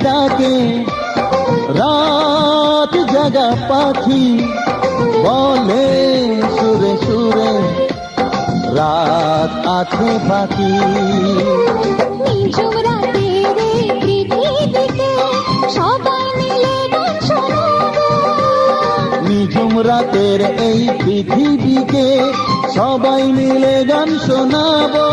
ডাকে রাত জাগা পাখি, বলে সুরে সুরে রাত আছে বাকি। নিঝুম রাতের এই পৃথিবীতে সবাই মিলে গান শোনাবো। নিঝুম রাতের এই পৃথিবীকে সবাই মিলে গান শোনাবো।